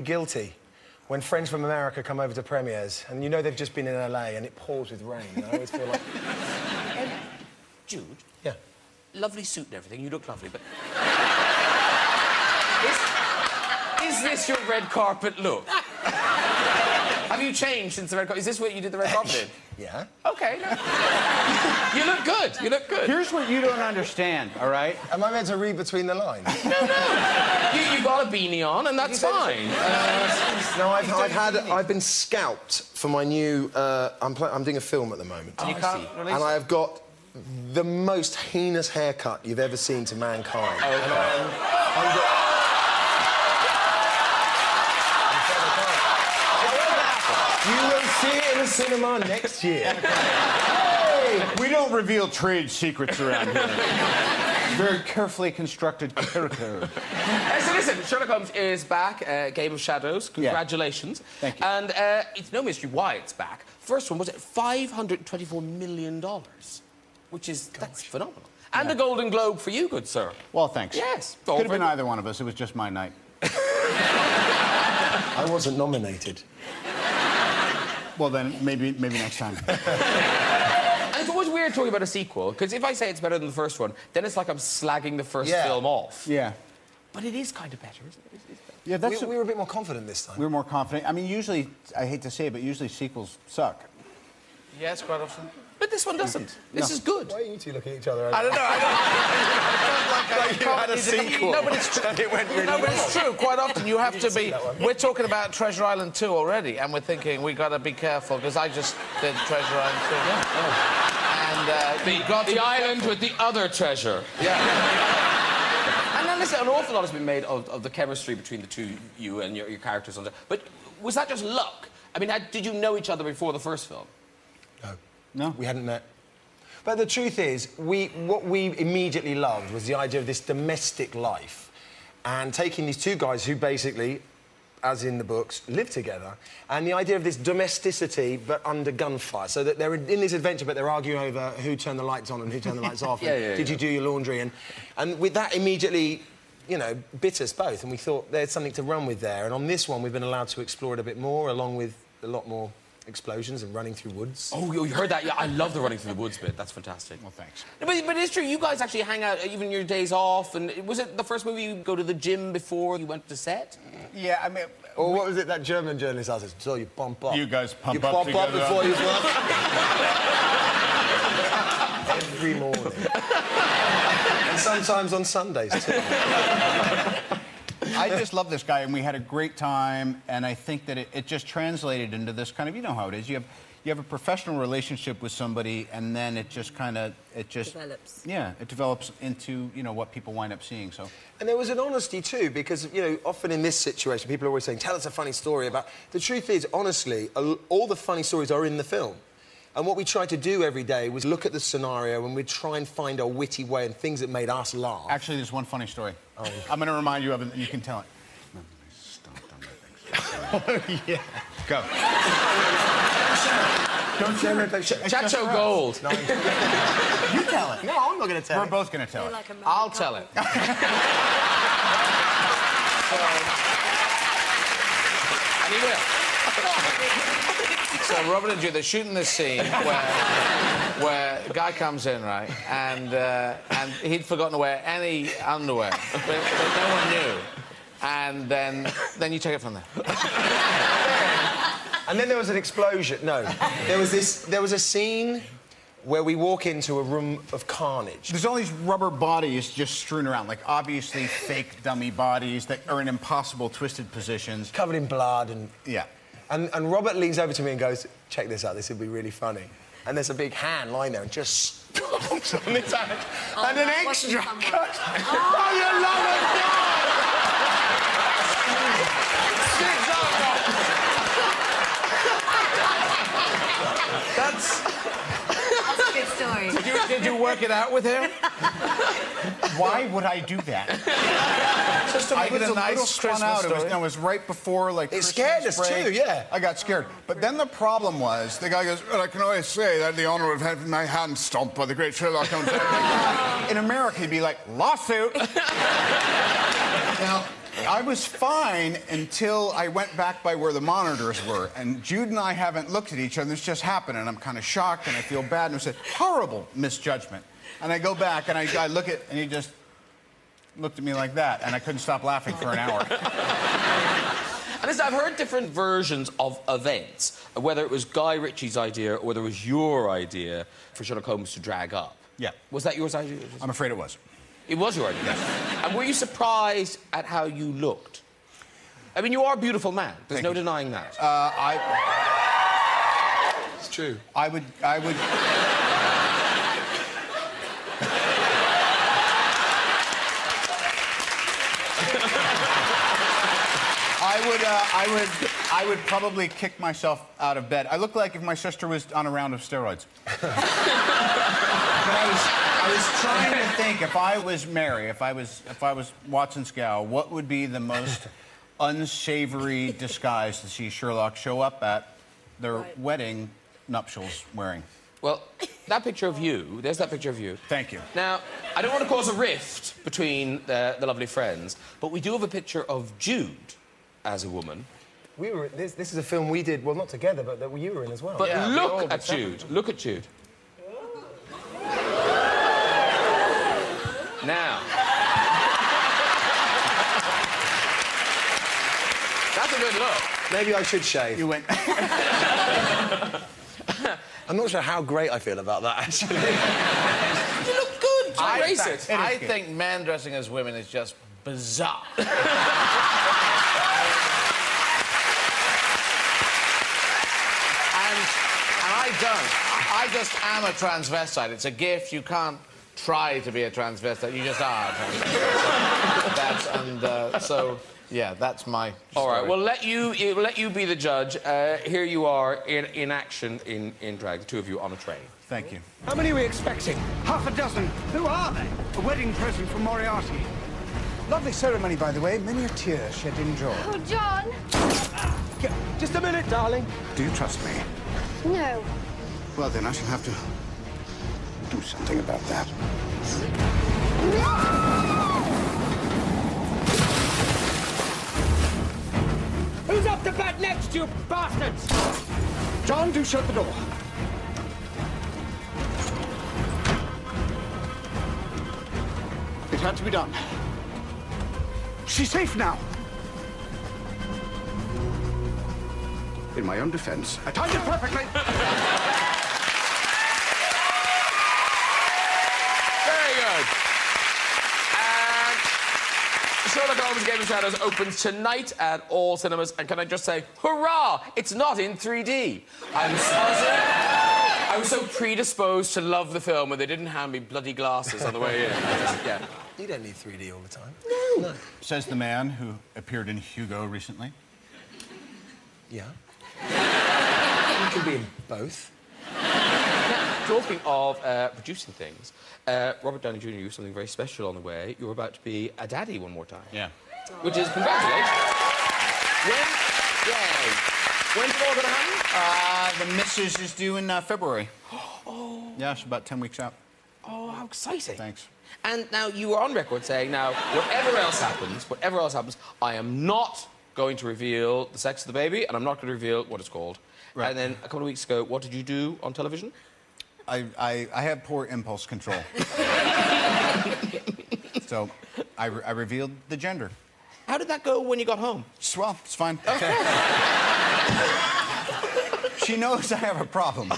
guilty when friends from America come over to premieres and you know they've just been in LA and it pours with rain. And I always feel like... Jude? Yeah? Lovely suit and everything, you look lovely, but... is this your red carpet look? Have you changed since the red carpet? Is this what you did the red carpet in? Yeah. OK. No. You look good. You look good. Here's what you don't understand, all right? Am I meant to read between the lines? No. You got a beanie on, and that's fine. No, I've been scalped for my new... I'm doing a film at the moment. And you can't release and I have got the most heinous haircut you've ever seen to mankind. Oh, okay. You will see it in the cinema next year. Hey, we don't reveal trade secrets around here. Very carefully constructed character. So listen, Sherlock Holmes is back, Game of Shadows. Congratulations. Yeah. Thank you. And it's no mystery why it's back. First one was at $524 million, which is that's phenomenal. And a Golden Globe for you, good sir. Well, thanks. Yes. Could have been either one of us. It was just my night. I wasn't nominated. Well, then, maybe next time. And it's always weird talking about a sequel, because if I say it's better than the first one, then it's like I'm slagging the first film off. Yeah. But it is kind of better, isn't it? Yeah, that's we were a bit more confident this time. We were more confident. I mean, usually, I hate to say it, but usually sequels suck. Yes, quite often. But this one doesn't. This is good. Why are you two looking at each other? I don't know. Like you had a sequel. No, but it's true. It went really No, but well. it's true. Quite often you have to be... We're talking about Treasure Island 2 already, and we're thinking we got to be careful, because I just did Treasure Island 2. Yeah. And the island with the other treasure. Yeah. And then listen, an awful lot has been made of the chemistry between the two, you and your characters. But was that just luck? I mean, did you know each other before the first film? No, we hadn't met. But the truth is, what we immediately loved was the idea of this domestic life and taking these two guys who basically, as in the books, live together, and the idea of this domesticity but under gunfire, so that they're in this adventure but they're arguing over who turned the lights on and who turned the lights off, did you do your laundry, and with that immediately, you know, bit us both, and we thought there's something to run with there. And on this one, we've been allowed to explore it a bit more, along with a lot more explosions and running through woods. Oh, you heard that? Yeah, I love the running through the woods bit. That's fantastic. Well, thanks. But it's true, you guys actually hang out even your days off, and was it the first movie you go to the gym before you went to set? Yeah, I mean... Or what was it that German journalist asked? So you pump up. You guys pump up together. You pump up before you work? Every morning. And sometimes on Sundays, too. I just love this guy, and we had a great time, and I think that it just translated into this kind of, you know how it is, you have a professional relationship with somebody, and then it just kind of, develops. Yeah, it develops into, you know, what people wind up seeing, so. And there was an honesty, too, because, you know, often in this situation, people are always saying, tell us a funny story about... The truth is, honestly, all the funny stories are in the film. And what we tried to do every day was look at the scenario and we'd try and find a witty way and things that made us laugh. Actually, there's one funny story. Oh. I'm going to remind you of it, and you can tell it. Oh, yeah. Go. Don't tell me. Chacho Gold. No, you tell it. No, I'm not going to tell it. We're both going to tell it. Like I'll tell it. And he will. So Robert and Jude, they're shooting this scene where a guy comes in, right, and he'd forgotten to wear any underwear, but no one knew. And then you take it from there. And then there was an explosion. No, there was a scene where we walk into a room of carnage. There's all these rubber bodies just strewn around, like obviously fake dummy bodies that are in impossible twisted positions. Covered in blood and... Yeah. And Robert leans over to me and goes, check this out, this would be really funny. And there's a big hand lying there and just stomps on his hand. Oh, and an extra cut. Oh, you love it, God! That's That's a good story. Did you work it out with him? Why would I do that? Just to make it a nice Christmas story. It was right before, like, It scared us too, yeah. I got scared. But then the problem was, the guy goes, well, I can always say that the honour of having my hand stomped by the great Sherlock Holmes. In America, he'd be like, lawsuit. Now, I was fine until I went back by where the monitors were. And Jude and I haven't looked at each other. This just happened, and I'm kind of shocked, and I feel bad. And I said, horrible misjudgment. And I go back, and I look at, and he just looked at me like that, and I couldn't stop laughing for an hour. And listen, I've heard different versions of events, whether it was Guy Ritchie's idea or whether it was your idea for Sherlock Holmes to drag up. Yeah. Was that yours idea? I'm afraid it was. It was your idea? Yes. And were you surprised at how you looked? I mean, you are a beautiful man. There's no denying that. It's true. I would... I would probably kick myself out of bed. I look like if my sister was on a round of steroids. But I was trying to think, if I was Mary, if I was Watson Scow, what would be the most unsavory disguise to see Sherlock show up at their wedding nuptials wearing? Well, that picture of you, there's that picture of you. Thank you. Now, I don't want to cause a rift between the lovely friends, but we do have a picture of Jude as a woman. We were... This is a film we did, well, not together, but that you were in as well. But yeah, look at Jude. Look at Jude. Now... That's a good look. Maybe I should shave. You went... I'm not sure how great I feel about that, actually. You look good. Don't race it. I think men dressing as women is just bizarre. And I don't. I just am a transvestite. It's a gift. You can't try to be a transvestite. You just are a transvestite. So, yeah, that's my story. All right, well, let you be the judge. Here you are in action in drag, the two of you on a train. Thank you. How many are we expecting? Half a dozen. Who are they? A wedding present from Moriarty. Lovely ceremony, by the way. Many a tear shed in joy. Oh, John. Just a minute, darling. Do you trust me? No. Well, then I shall have to do something about that. Who's up to bat next, you bastards? John, do shut the door. It had to be done. She's safe now. In my own defense, I timed it perfectly. Very good. And Sherlock Holmes Game of Shadows opens tonight at all cinemas. And can I just say, hurrah! It's not in 3D. I was so predisposed to love the film when they didn't hand me bloody glasses on the way in. Yeah. You don't need 3D all the time. No. Says the man who appeared in Hugo recently. Yeah. You can be in both. Now, talking of producing things, Robert Downey Jr. used something very special on the way. You're about to be a daddy one more time. Yeah. Which is, congratulations. When's it all going to happen? The missus is due in February. Oh. Yeah, she's about 10 weeks out. Oh, how exciting. Thanks. And now you were on record saying, now, whatever else happens, I am not going to reveal the sex of the baby, and I'm not going to reveal what it's called. Right. And then a couple of weeks ago, what did you do on television? I have poor impulse control. So I revealed the gender. How did that go when you got home? Well, it's fine. Okay. She knows I have a problem.